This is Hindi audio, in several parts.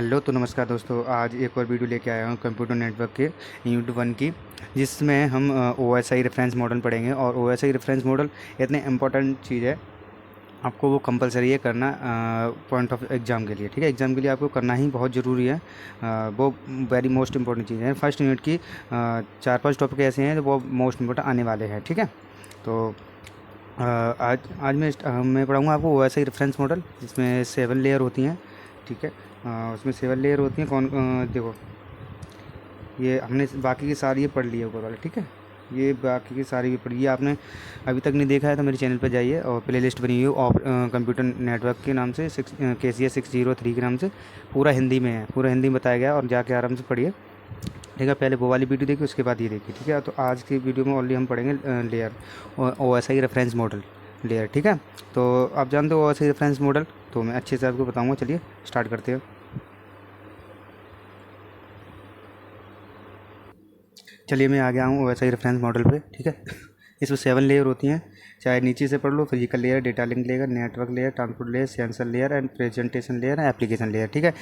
हेलो तो नमस्कार दोस्तों। आज एक और वीडियो लेके आया हूँ कंप्यूटर नेटवर्क के यूनिट 1 की, जिसमें हम O S I reference model पढ़ेंगे। और O S I reference model इतने इम्पोर्टेंट चीज़ है, आपको वो कंपलसरी है करना पॉइंट ऑफ एग्ज़ाम के लिए। ठीक है, एग्ज़ाम के लिए आपको करना ही बहुत ज़रूरी है। वो वेरी मोस्ट इंपॉर्टेंट चीज़ है। फर्स्ट यूनिट की 4-5 टॉपिक ऐसे हैं जो वो मोस्ट इंपॉर्टेंट आने वाले हैं। ठीक है, तो आज आज मैं पढ़ाऊँगा आपको O S I reference model, जिसमें 7 लेयर होती हैं। ठीक है, उसमें 7 लेयर होती हैं। देखो, ये हमने बाकी की सारी ये पढ़ ली है ऊपर वाले। ठीक है, ये बाकी की सारी भी पढ़ी है। आपने अभी तक नहीं देखा है तो मेरे चैनल पर जाइए, और प्ले लिस्ट बनी हुई है कंप्यूटर नेटवर्क के नाम से, KCS 603 के नाम से। पूरा हिंदी में है, पूरा हिंदी में बताया गया है, और जाके आराम से पढ़िए। ठीक है, पहले वो वाली वीडियो देखिए, उसके बाद ये देखिए। ठीक है, तो आज की वीडियो में ऑनली हम पढ़ेंगे layer, O S I reference model layer. ठीक है, तो आप जानते हो O S I reference model, तो मैं अच्छे से आपको बताऊँगा। चलिए स्टार्ट करते हैं। चलिए मैं आ गया हूँ वैसा ही रेफरेंस मॉडल पे। ठीक है, इसमें 7 लेयर होती हैं, चाहे नीचे से पढ़ लो। Physical layer, data link layer, network layer, transport layer, session layer and presentation layer, application layer. ठीक है,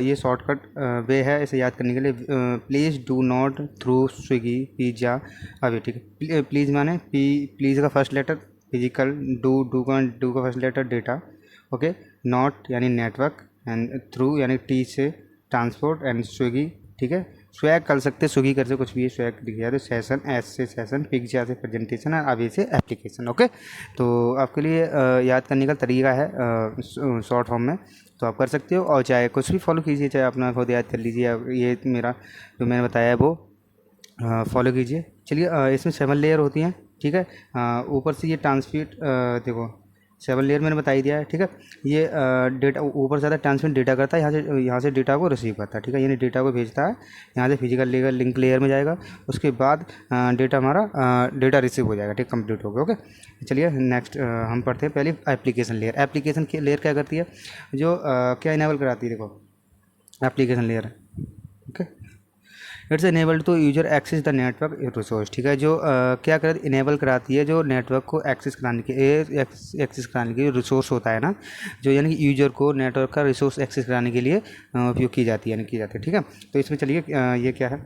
ये शॉर्टकट वे है इसे याद करने के लिए। Please do not throw Swiggy pizza अभी। ठीक है, प्लीज़ माने प्लीज़ का फर्स्ट लेटर फिजिकल, डू का first letter data, okay. Not यानी नेटवर्क, एंड थ्रू यानी टी से ट्रांसपोर्ट, एंड स्विगी। ठीक है, स्वैग कर सकते, स्विगी कर सकते, कुछ भी स्वैग दिख जाए तो सेशन, एस से सेशन, पिक्चर से प्रेजेंटेशन, और अभी से एप्लीकेशन। ओके, तो आपके लिए याद करने का तरीका है शॉर्ट फॉर्म में, तो आप कर सकते हो। और चाहे कुछ भी फॉलो कीजिए, चाहे अपना खुद याद कर लीजिए। ये मेरा जो मैंने बताया है वो फॉलो कीजिए। चलिए, इसमें 7 लेयर होती हैं। ठीक है, ऊपर से ये ट्रांसमिट, देखो 7 लेयर मैंने बता ही दिया है। ठीक है, ये डेटा ऊपर से ज़्यादा ट्रांसमिट डेटा करता है, यहाँ से डेटा को रिसीव करता है। ठीक है, यानी डेटा को भेजता है, यहाँ से फिजिकल लेयर लिंक लेयर में जाएगा, उसके बाद डेटा हमारा डेटा रिसीव हो जाएगा। ठीक, कंप्लीट हो गया। ओके, चलिए नेक्स्ट हम पढ़ते हैं पहले एप्लीकेशन लेयर। एप्लीकेशन की लेयर क्या करती है, जो क्या इनेबल कराती है, देखो application layer. Okay, it's enabled to user access the network resource. ठीक है, जो क्या कर इनेबल कराती है, जो नेटवर्क को एक्सेस कराने के एक्सेस कराने के लिए रिसोर्स होता है ना, जो यानी कि यूजर को नेटवर्क का रिसोर्स एक्सेस कराने के लिए उपयोग की जाती है, यानी की जाती है। ठीक है, तो इसमें चलिए ये क्या है,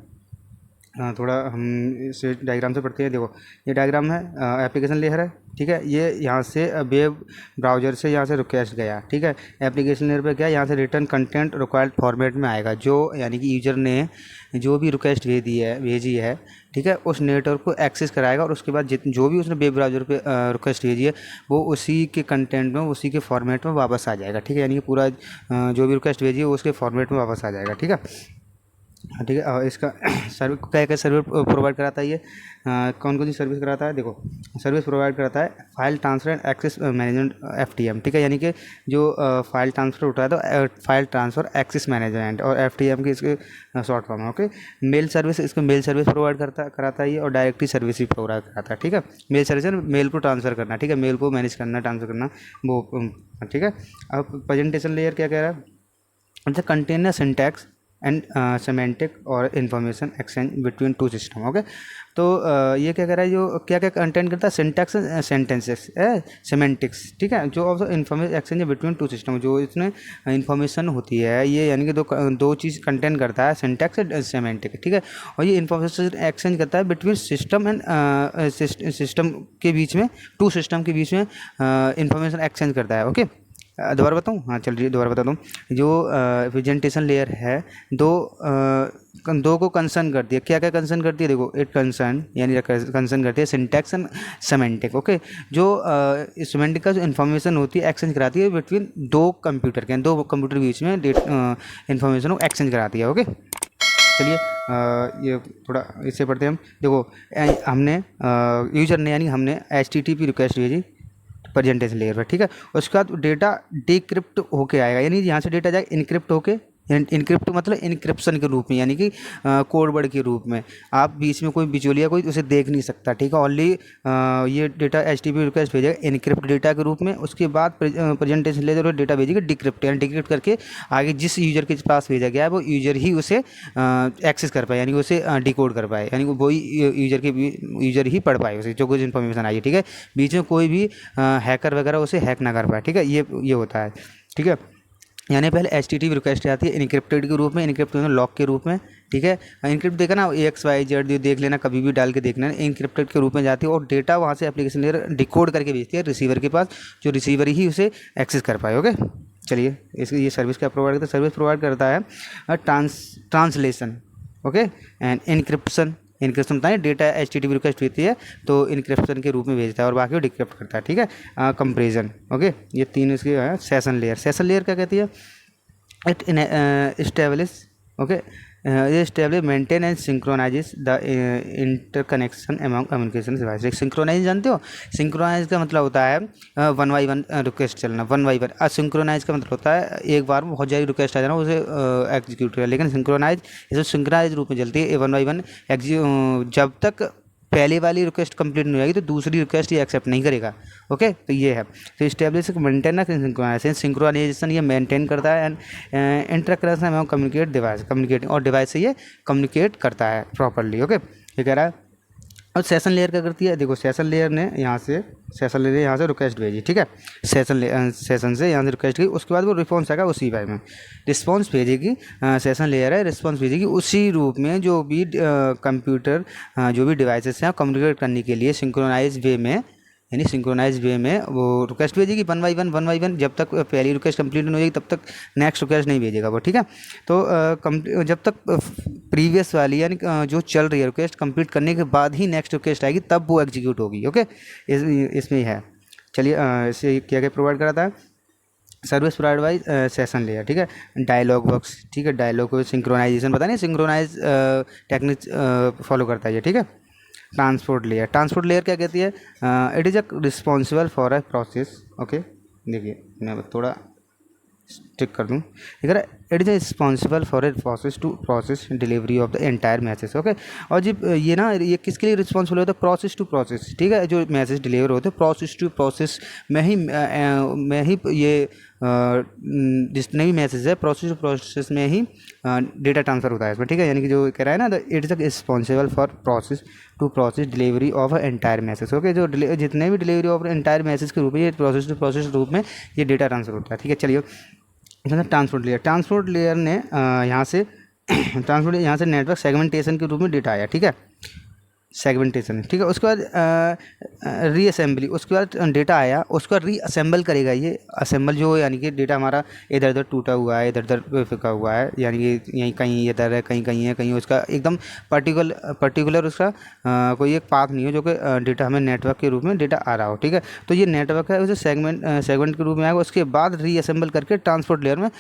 थोड़ा हम इसे डायग्राम से पढ़ते हैं। देखो, ये डायग्राम है, एप्लीकेशन लेयर है। ठीक है, ये यहाँ से वेब ब्राउज़र से यहाँ से रिक्वेस्ट गया। ठीक है, एप्लीकेशन लेयर पे क्या है, यहाँ से रिटर्न कंटेंट रिक्वायर्ड फॉर्मेट में आएगा, जो यानी कि यूजर ने जो भी रिक्वेस्ट भेजी है। ठीक है, उस नेटवर्क को एक्सेस कराएगा, और उसके बाद जो भी उसने वेब ब्राउज़र पे रिक्वेस्ट भेजी है, वो उसी के कंटेंट में, उसी के फॉर्मेट में वापस आ जाएगा। ठीक है, यानी कि पूरा जो भी रिक्वेस्ट भेजी है वो उसके फॉर्मेट में वापस आ जाएगा। ठीक है, ठीक है, और इसका सर्विस क्या क्या सर्विस प्रोवाइड कराता है ये, कौन कौन सी सर्विस कराता है, देखो सर्विस प्रोवाइड कराता है file transfer and access management, FTM। ठीक है, यानी कि जो फाइल ट्रांसफ़र होता है तो फाइल ट्रांसफ़र एक्सेस मैनेजमेंट, और FTM की इसके शॉर्ट फॉर्म है। ओके, मेल सर्विस, इसको मेल सर्विस प्रोवाइड कराता है ये, और डायरेक्टरी सर्विस भी प्रोवाइड कराता है। ठीक है, मेल सर्विस मेल को ट्रांसफ़र करना, ठीक है, मेल को मैनेज करना, ट्रांसफ़र करना वो। ठीक है, अब प्रेजेंटेशन लेयर क्या कह रहा है, the container syntax and semantic और information exchange between two system. Okay, तो ये क्या कर रहा है, जो क्या क्या कंटेंट करता है, सिंटैक्स, सेंटेंसेस, सेमेंटिक्स। ठीक है, जो of information exchange between two system, जो इसमें इन्फॉर्मेशन होती है ये, यानी कि दो चीज़ कंटेंट करता है, सिंटैक्स एंड सेमेंटिक। ठीक है, और ये इन्फॉर्मेशन एक्सचेंज करता है बिटवीन सिस्टम एंड सिस्टम के बीच में, टू सिस्टम के बीच में इन्फॉर्मेशन एक्सचेंज करता है। ओके, दोबारा बताऊँ, हाँ चलिए दोबारा बता दूँ। जो प्रेजेंटेशन लेयर है, दो को कंसर्न करती है। क्या क्या कंसर्न करती है, देखो इट कंसर्न यानी कंसर्न करती है सिंटैक्स एंड सेमेंटिक। ओके, जो सेमेंटिक का जो इन्फॉर्मेशन होती है एक्सचेंज कराती है बिटवीन दो कंप्यूटर के बीच में इन्फॉर्मेशन को एक्सचेंज कराती है। ओके, चलिए ये थोड़ा इससे पढ़ते हैं हम। देखो हमने यूजर ने, यानी हमने HTTP रिक्वेस्ट भेजी प्रेजेंटेशन लेयर पर। ठीक है, उसके बाद डेटा डिक्रिप्ट होके आएगा, यानी यहाँ से डेटा जाएगा इनक्रिप्ट होके। इनक्रिप्ट मतलब इनक्रिप्शन के रूप में, यानी कि कोड वर्ड के रूप में। आप बीच में कोई बिचौलिया कोई उसे देख नहीं सकता। ठीक है, ओनली ये डेटा HTTP रिक्वेस्ट भेजेगा इनक्रिप्ट डेटा के रूप में। उसके बाद प्रेजेंटेशन लेयर डेटा भेजेगा डिक्रिप्ट, यानी डिक्रिप्ट करके आगे जिस यूजर के पास भेजा गया है वो यूजर ही उसे एक्सेस कर पाए, यानी उसे डिकोड कर पाए, यानी वही यूजर ही पढ़ पाए उसे, जो कुछ इन्फॉर्मेशन आई है। ठीक है, बीच में कोई भी हैकर वगैरह उसे हैक ना कर पाए। ठीक है, ये होता है। ठीक है, यानी पहले HTTP रिक्वेस्ट आती है इनक्रिप्टेड के रूप में, इनक्रिप्ट लॉक के रूप में, ठीक है। इनक्रिप्ट देखा ना, XYZ देख लेना, कभी भी डाल के देखना, इनक्रिप्टेड के रूप में जाती है और डेटा वहाँ से एप्लीकेशन लेयर डिकोड करके भेजती है रिसीवर के पास, जो रिसीवर ही उसे एक्सेस कर पाए। ओके, चलिए इसकी ये सर्विस क्या प्रोवाइड करता है? सर्विस प्रोवाइड करता है translation, okay, and encryption. Encryption बताएं, डेटा HTTP रिक्वेस्ट भेजती है तो इनक्रिप्शन के रूप में भेजता है और बाकी वो डिक्रिप्ट करता है, ठीक है। कंपेरिजन, ओके, ये तीन इसके हैं। सेशन लेयर, सेशन लेयर क्या कहती है? इट इस्टेब्लिश, ओके, ये establish maintain and synchronises the interconnection among communication device. एक सिंक्रोनाइज जानते हो? सिंक्रोनाइज का मतलब होता है 1 by 1 रिक्वेस्ट चलना, 1 by 1। असिंक्रोनाइज का मतलब होता है एक बार में बहुत सारी रिक्वेस्ट आ जाना, उसे एग्जीक्यूट करें। लेकिन सिंक्रोनाइज ये सिंक्रोनाइज रूप में चलती है 1 by 1, जब तक पहले वाली रिक्वेस्ट कंप्लीट नहीं हो जाएगी तो दूसरी रिक्वेस्ट ये एक्सेप्ट नहीं करेगा। ओके, तो ये है। तो स्टेब्लिश मेंटेन ना सिंक्रोनाइजेशन, सिंक्रोनाइजेशन ये मेंटेन करता है एंड इंटरकनेक्शन एवं कम्युनिकेट डिवाइस, कम्युनिकेटिंग और डिवाइस से ये कम्युनिकेट करता है प्रॉपरली। ओके, ये कह रहा है। और सेशन लेयर क्या करती है? देखो, सेशन लेयर ने यहाँ से रिक्वेस्ट भेजी, ठीक है। सेशन से यहाँ से रिक्वेस्ट की, उसके बाद वो रिस्पॉन्स आएगा उसी वे में, रिस्पॉन्स भेजेगी। सेशन लेयर है, रिस्पॉन्स भेजेगी उसी रूप में जो भी कंप्यूटर जो भी डिवाइसेस हैं कम्युनिकेट करने के लिए सिंक्रोनाइज वे में, यानी सिंक्रोनाइज वे में वो रिक्वेस्ट भेजेगी 1 by 1। जब तक पहली रिक्वेस्ट कंप्लीट नहीं हो जाएगी तब तक नेक्स्ट रिक्वेस्ट नहीं भेजेगा वो, ठीक है। तो जब तक प्रीवियस वाली यानी जो चल रही है रिक्वेस्ट कंप्लीट करने के बाद ही नेक्स्ट रिक्वेस्ट आएगी, तब वो एग्जीक्यूट होगी। ओके, इसमें है। चलिए, इसे क्या क्या प्रोवाइड कराता है? Service provide by session layer, ठीक है। डायलॉग बॉक्स, ठीक है, डायलॉग को सिंक्रोनाइजेशन पता नहीं, सिंक्रोनाइज टेक्निक फॉलो करता है ये, ठीक है। ट्रांसपोर्ट लेयर, ट्रांसपोर्ट लेयर क्या कहती है? It is a responsible for a process. Okay, देखिए मैं थोड़ा टिक कर दूँ, ठीक है। It is responsible for a process to process delivery of the entire message. Okay, और जब ये ना, ये किसके लिए रिस्पॉन्सिबल होता है? प्रोसेस टू प्रोसेस, ठीक है। जो मैसेज डिलीवर होते हैं प्रोसेस टू प्रोसेस में ही ये जितने भी मैसेज है प्रोसेस टू प्रोसेस में ही डेटा ट्रांसफ़र होता है इसमें, ठीक है। यानी कि जो कह रहा है ना, it is responsible for process to process delivery of entire message. Okay, जो जितने भी डिलीवरी ऑफ एंटायर मैसेज के रूप में, ये प्रोसेस टू प्रोसेस रूप में ये डेटा ट्रांसफ़र होता है, ठीक है। चलिए, ट्रांसपोर्ट लेयर, ट्रांसपोर्ट लेयर ने यहाँ से ट्रांसपोर्ट यहाँ से नेटवर्क सेगमेंटेशन के रूप में डेटा आया, ठीक है। सेगमेंटेशन, ठीक है। उसके बाद रीअसेंबली, उसके बाद डेटा आया, उसका रीअसेंबल करेगा ये। असेंबल जो यानी कि डेटा हमारा इधर उधर टूटा हुआ है, इधर उधर फिका हुआ है, यानी कि यहीं कहीं इधर है, कहीं कहीं है, कहीं उसका एकदम पर्टिकुलर उसका कोई एक पाथ नहीं हो जो कि डेटा हमें नेटवर्क के रूप में डेटा आ रहा हो, ठीक है। तो ये नेटवर्क है, उसे सेगमेंट के रूप में आएगा, उसके बाद रीअसेंबल करके ट्रांसपोर्ट लेयर में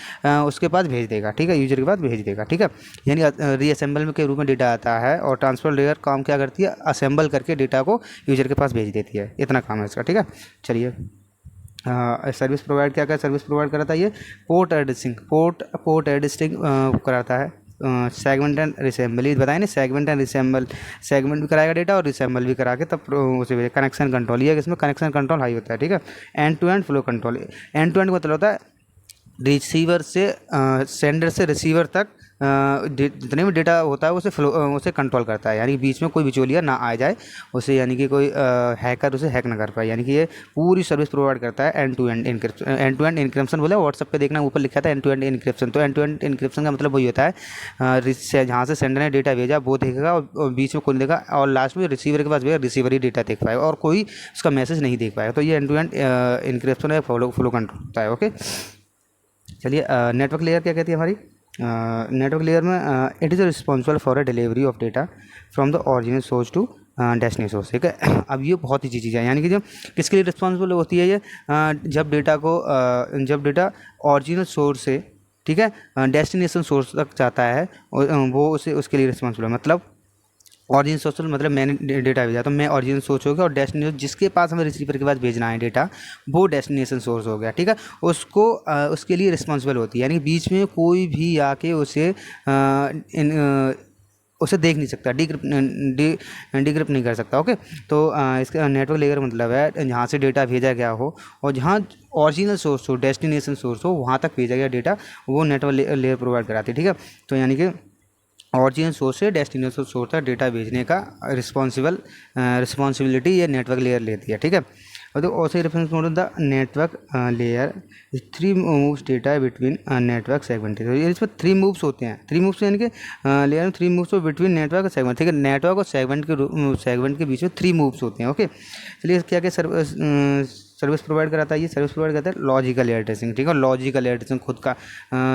उसके पास भेज देगा, ठीक है, यूजर के पास भेज देगा, ठीक है। यानी रीअसेंबल के रूप में डेटा आता है और ट्रांसपोर्ट लेयर काम क्या करती है? असेंबल करके डेटा को यूजर के पास भेज देती है। इतना काम है इसका, ठीक है। चलिए, सर्विस प्रोवाइड क्या क्या सर्विस प्रोवाइड कराता है ये? पोर्ट एड्रेसिंग कराता है। सेगमेंट एंड रिसेंबल बताए ना, सेगमेंट एंड रिसेंबल, सेगमेंट भी कराएगा डेटा और रिसेंबल भी करा के तब उसे कनेक्शन कंट्रोल, ये इसमें कनेक्शन कंट्रोल हाई होता है, ठीक है। End to end flow control, end to end मतलब होता है रिसीवर से सेंडर से रिसीवर तक जितने भी डेटा होता है उसे कंट्रोल करता है, यानी बीच में कोई बिचौलिया ना आ जाए उसे, यानी कि कोई हैकर उसे हैक ना कर पाए। यानी कि ये पूरी सर्विस प्रोवाइड करता है end to end encryption. End to end encryption बोला, व्हाट्सएप पे देखना ऊपर लिखा था एंड टू एंड इनक्रिप्शन। तो एंड टू एंड इनक्रिप्शन का मतलब वही होता है जहाँ से सेंडर ने डेटा भेजा वो देखेगा और बीच में कोई देगा और लास्ट में रिसीवर के पास भेजा, रिसीवर ही डेटा देख पाएगा और कोई उसका मैसेज नहीं देख पाएगा। तो ये एंड टू एंड इनक्रिप्शन है, फ्लो कंट्रोल होता है। ओके, चलिए, नेटवर्क लेयर क्या कहती है हमारी? नेटवर्क लेयर में it is responsible for a delivery of data from the original source to destination source, ठीक है। अब ये बहुत ही चीज़ है, यानी कि जब किसके लिए रिस्पॉन्सिबल होती है ये? जब डेटा ओरिजिनल सोर्स से, ठीक है, डेस्टिनेशन सोर्स तक जाता है वो उसके लिए रिस्पॉन्सिबल है। मतलब ऑरिजिन सोर्स मतलब मैंने डेटा भेजा तो मैं ऑरिजिन सोर्स हो गया और डेस्टिनेशन जिसके पास हमें रिसीवर के पास भेजना है डेटा वो डेस्टिनेशन सोर्स हो गया, ठीक है। उसके लिए रिस्पॉन्सिबल होती है, यानी बीच में कोई भी आके उसे देख नहीं सकता, डिक्रिप्ट नहीं कर सकता। ओके, तो इसका नेटवर्क लेयर मतलब है जहाँ से डेटा भेजा गया हो और जहाँ ओरिजिनल सोर्स हो, डेस्टिनेशन सोर्स हो, वहाँ तक भेजा गया डेटा वो नेटवर्क लेयर प्रोवाइड कराती है, ठीक है। तो यानी कि ऑरिजिनल सोर्स से डेस्टिनेशन सोर्स तक डेटा भेजने का रिस्पॉन्सिबिलिटी ये नेटवर्क लेयर लेती है, ठीक है। और देखो OSI reference model the network layer 3 moves data between network segment. तो ये इसमें 3 मूव्स होते हैं, 3 मूव्स यानी कि लेयर में 3 मूव्स बिटवीन नेटवर्क और सेगमेंट, ठीक है। नेटवर्क और सेगमेंट के बीच में 3 मूव्स होते हैं, ओके। चलिए क्या क्या सर्विस प्रोवाइड कराता है, ये सर्विस प्रोवाइड करता है लॉजिकल एड्रेसिंग, ठीक है। लॉजिकल एड्रेसिंग खुद का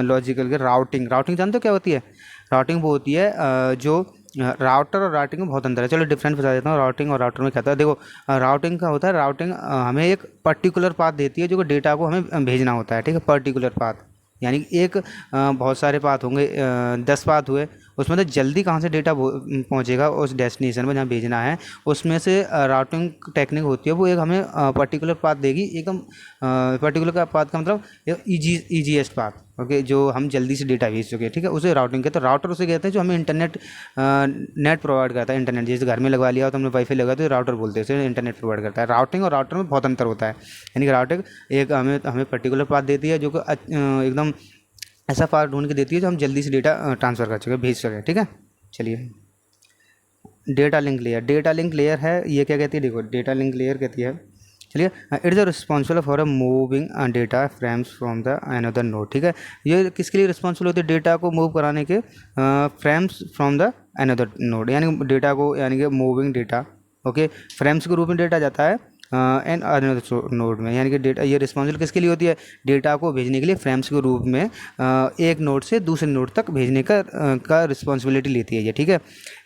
लॉजिकल के राउटिंग जानते हो क्या होती है? राउटिंग वो होती है जो राउटर और राउटिंग में बहुत अंतर है। चलो डिफरेंस बता देता हूँ, राउटिंग और राउटर में क्या होता है। देखो राउटिंग का होता है, राउटिंग हमें एक पर्टिकुलर पाथ देती है जो कि डेटा को हमें भेजना होता है, ठीक है। पर्टिकुलर पाथ यानी कि एक बहुत सारे पाथ होंगे, 10 पाथ हुए, उसमें तो जल्दी कहाँ से डेटा पहुँचेगा उस डेस्टिनेशन में जहाँ भेजना है, उसमें से राउटिंग टेक्निक होती है, वो एक हमें पर्टिकुलर पाथ देगी, एकदम पर्टिकुलर का पाथ का मतलब ईजीएस्ट पाथ, ओके, जो हम जल्दी से डेटा भेज सके, ठीक है, उसे राउटिंग कहते हैं। राउटर उसे कहते हैं जो हमें इंटरनेट नेट प्रोवाइड करता है। इंटरनेट जैसे घर में लगवा लिया हो तो हमने वाईफाई लगा तो राउटर बोलते हैं, उसे इंटरनेट प्रोवाइड करता है। राउटिंग और राउटर में बहुत अंतर होता है, यानी कि राउटिंग एक हमें पर्टिकुलर पाथ देती है जो कि एकदम ऐसा पाथ ढूंढ के देती है जो हम जल्दी से डेटा ट्रांसफ़र कर सकें, भेज सकें, ठीक है। चलिए डेटा लिंक लेयर है, ये क्या कहती है, देखो डेटा लिंक लेयर कहती है, चलिए it is responsible for a moving data frames from the another node, ठीक है। ये किसके लिए रिस्पॉन्सिबल होती है? डेटा को मूव कराने के frames from the another node, यानी डेटा को, यानी कि मूविंग डेटा, ओके, फ्रेम्स के रूप में डेटा जाता है एंड अनदर नोड में, यानी कि डेटा ये रिस्पॉन्सिबल किसके लिए होती है? डेटा को भेजने के लिए फ्रेम्स के रूप में एक नोड से दूसरे नोड तक भेजने का रिस्पॉन्सिबिलिटी लेती है ये, ठीक है।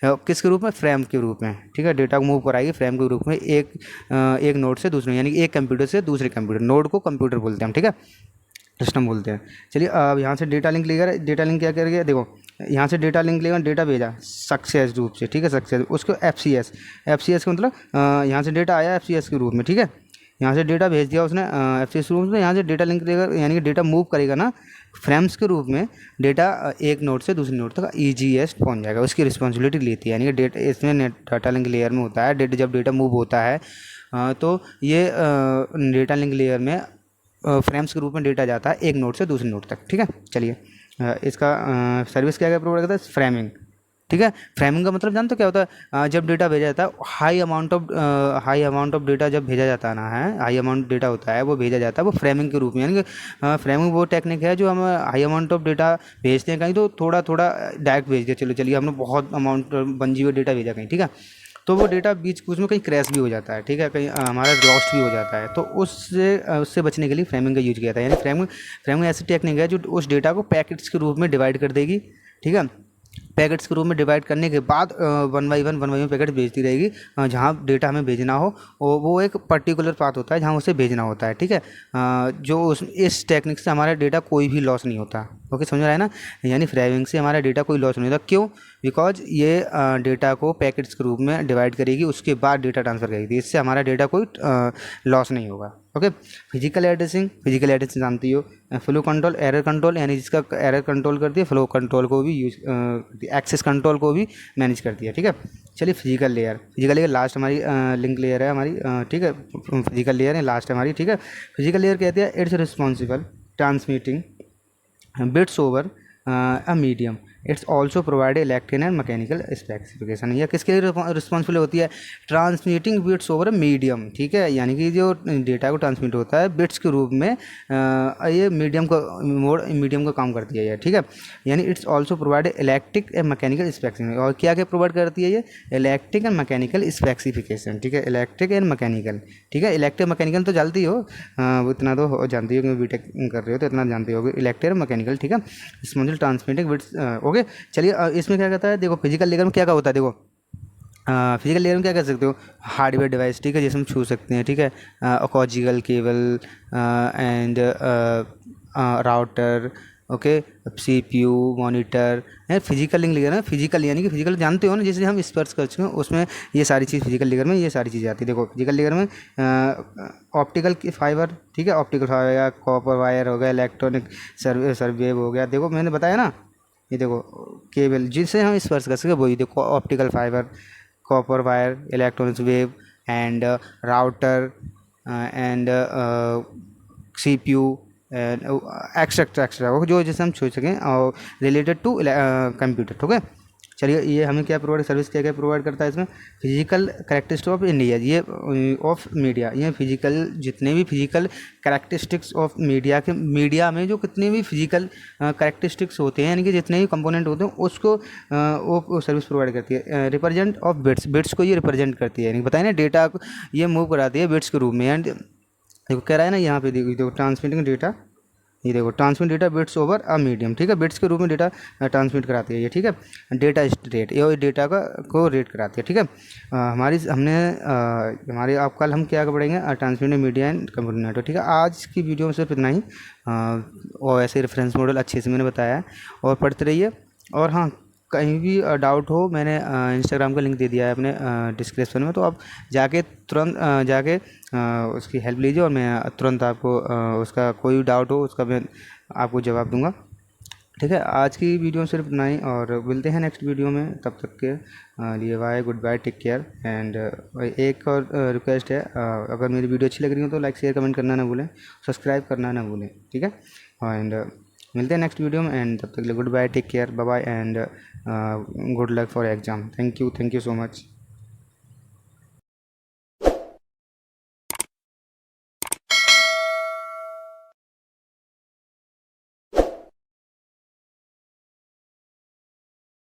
किसके रूप में? फ्रेम के रूप में, ठीक है। डेटा को मूव कराएगी फ्रेम के रूप में एक नोड से दूसरे, यानी कि एक कंप्यूटर से दूसरे कंप्यूटर, नोड को कंप्यूटर बोलते हैं हम, ठीक है, सिस्टम बोलते हैं। चलिए अब यहाँ से डेटा लिंक लेकर, डेटा लिंक क्या करेगा, देखो यहाँ से डेटा लिंक लेकर डेटा भेजा सक्सेस रूप से, ठीक है, सक्सेस, उसको एफ सी एस का मतलब यहाँ से डेटा आया एफ के रूप में, ठीक है। यहाँ से डेटा भेज दिया उसने एफ सी एस रूप में, यहाँ से डेटा लिंक लेकर, यानी कि डेटा मूव करेगा ना फ्रेम्स के रूप में, डेटा एक नोड से दूसरे नोड तक ईजीएस्ट पहुँच जाएगा, उसकी रिस्पॉन्सिबिलिटी लेती है, यानी कि डेटा इसमें डाटा लिंक लेयर में होता है, जब डेटा मूव होता है तो ये डेटा लिंक लेयर में फ्रेम्स के रूप में डेटा जाता है एक नोड से दूसरे नोड तक, ठीक है। चलिए इसका सर्विस क्या क्या प्रोवाइड करता है? फ्रेमिंग, ठीक है। फ्रेमिंग का मतलब जानते हो क्या होता है? जब डेटा भेजा जाता है, हाई अमाउंट ऑफ डेटा जब भेजा जाता है ना, है हाई अमाउंट डेटा होता है, वो भेजा जाता है वो फ्रेमिंग के रूप में, यानी कि फ्रेमिंग वो टेक्निक है जो हम हाई अमाउंट ऑफ डेटा भेजते हैं कहीं, तो थोड़ा थोड़ा डायरेक्ट भेज दिया, चलिए हमने बहुत अमाउंट 1 GB डेटा भेजा कहीं, ठीक है, तो वो डेटा बीच कुछ में कहीं क्रैश भी हो जाता है, ठीक है, कहीं हमारा लॉस्ट भी हो जाता है, तो उससे बचने के लिए फ्रेमिंग का यूज किया था। यानी फ्रेमिंग ऐसी टेक्निक है जो उस डेटा को पैकेट्स के रूप में डिवाइड कर देगी, ठीक है। पैकेट्स के रूप में डिवाइड करने के बाद 1 बाई 1 पैकेट भेजती रहेगी जहाँ डेटा हमें भेजना हो, वो एक पर्टिकुलर पाथ होता है जहाँ उसे भेजना होता है, ठीक है। जो इस टेक्निक से हमारा डेटा कोई भी लॉस नहीं होता, ओके, समझ रहा है ना। यानी फ्रेमिंग से हमारा डेटा कोई लॉस नहीं होता, क्यों? बिकॉज ये डेटा को पैकेट्स के रूप में डिवाइड करेगी, उसके बाद डेटा ट्रांसफ़र करेगी, इससे हमारा डेटा कोई लॉस नहीं होगा, ओके। फिजिकल एड्रेसिंग जानती हो, फ्लो कंट्रोल, एरर कंट्रोल, यानी जिसका एरर कंट्रोल करती है, फ्लो कंट्रोल को भी यूज, एक्सेस कंट्रोल को भी मैनेज करती है, ठीक है। चलिए फिजिकल लेयर लास्ट हमारी लिंक लेयर है हमारी, ठीक है, फिजिकल लेयर है लास्ट हमारी, ठीक है। फिजिकल लेयर कहते हैं it's responsible transmitting bits over a medium, it's also provide electrical and mechanical specification. यह किसके लिए रिस्पॉन्सिबल होती है? ट्रांसमिटिंग बिट्स ओवर मीडियम, ठीक है, यानी कि जो डेटा को ट्रांसमिट होता है बिट्स के रूप में, ये मीडियम का काम करती है ये, ठीक है। यानी it's also provide electric and mechanical specification, और क्या क्या प्रोवाइड करती है ये? इलेक्ट्रिक एंड मैकेनिकल स्पेसिफिकेशन, ठीक है, इलेक्ट्रिक एंड मैकेनिकल, ठीक है। इलेक्ट्रिक मैकेनिकल तो जानती हो, वो इतना तो जानती हो क्योंकि बीटेक कर रहे हो तो इतना जानती होगी, इलेक्ट्रिक और मैकेनिकल, ठीक है, रिस्पॉन्सिबल ट्रांसमिटिंग बिट्स, ओके। चलिए इसमें क्या कहता है, देखो फिजिकल लेयर में क्या क्या होता है, देखो फिजिकल लेयर में क्या कर सकते हो? हार्डवेयर डिवाइस, ठीक है, जिसे हम छू सकते हैं, ठीक है, coaxial cable and router, okay, CPU, monitor है। फिजिकल लिंक लेयर है, फिजिकल यानी कि फिजिकल जानते हो ना, जैसे हम स्पर्श कर चुके हैं उसमें ये सारी चीज़ फिजिकल लेयर में ये सारी चीज़ें आती है। देखो फिजिकल लेयर में ऑप्टिकल फाइबर, ठीक है, ऑप्टिकल फाइबर, कॉपर वायर हो गया, इलेक्ट्रॉनिक सर्वेव हो गया, देखो मैंने बताया ना, ये देखो केबल जिससे हम स्पर्श कर सके वही, देखो optical fibre, copper wire, electronics wave and router and CPU extra वो जो जैसे हम छू सकें और रिलेटेड टू कंप्यूटर, ओके। चलिए, ये हमें क्या प्रोवाइड, सर्विस क्या क्या प्रोवाइड करता है इसमें, फिजिकल करेक्टरिस्टिक्स ऑफ इंडिया, ये ऑफ मीडिया, ये फिजिकल, जितने भी फिजिकल करेक्टरिस्टिक्स ऑफ मीडिया के, मीडिया में जो कितने भी फिजिकल करेक्टरिस्टिक्स होते हैं, यानी कि जितने भी कंपोनेंट होते हैं उसको वो सर्विस प्रोवाइड करती है। रिप्रेजेंट ऑफ बिट्स, बिट्स को ये रिप्रेजेंट करती है, यानी बताए ना, डेटा को ये मूव कराती है बिट्स के रूप में। एंड देखो कह रहा है ना यहाँ पे, देखो ट्रांसमिटिंग डेटा, ये देखो transmit data bits over a medium, ठीक है, बिट्स के रूप में डेटा ट्रांसमिट कराती है ये, ठीक है। डेटा रेट, ये डेटा का को रेट कराती है, ठीक है। हमारे आप कल हम क्या पढ़ेंगे, transmit media and computer network, ठीक है। आज की वीडियो में सिर्फ इतना ही। और ऐसे रेफरेंस मॉडल अच्छे से मैंने बताया है, और पढ़ते रहिए। और हाँ, कहीं भी डाउट हो, मैंने इंस्टाग्राम का लिंक दे दिया है अपने डिस्क्रिप्शन में, तो आप जाके तुरंत जाके उसकी हेल्प लीजिए, और मैं तुरंत आपको उसका कोई भी डाउट हो उसका मैं आपको जवाब दूंगा, ठीक है। आज की वीडियो में सिर्फ इतना ही, और मिलते हैं नेक्स्ट वीडियो में, तब तक के लिए bye, good bye, take care. And एक और रिक्वेस्ट है, अगर मेरी वीडियो अच्छी लग रही हो तो लाइक शेयर कमेंट करना ना भूलें, सब्सक्राइब करना ना भूलें, ठीक है। एंड मिलते हैं नेक्स्ट वीडियो में, एंड तब तक के लिए good bye, take care, bye bye, and good luck for exam. Thank you so much.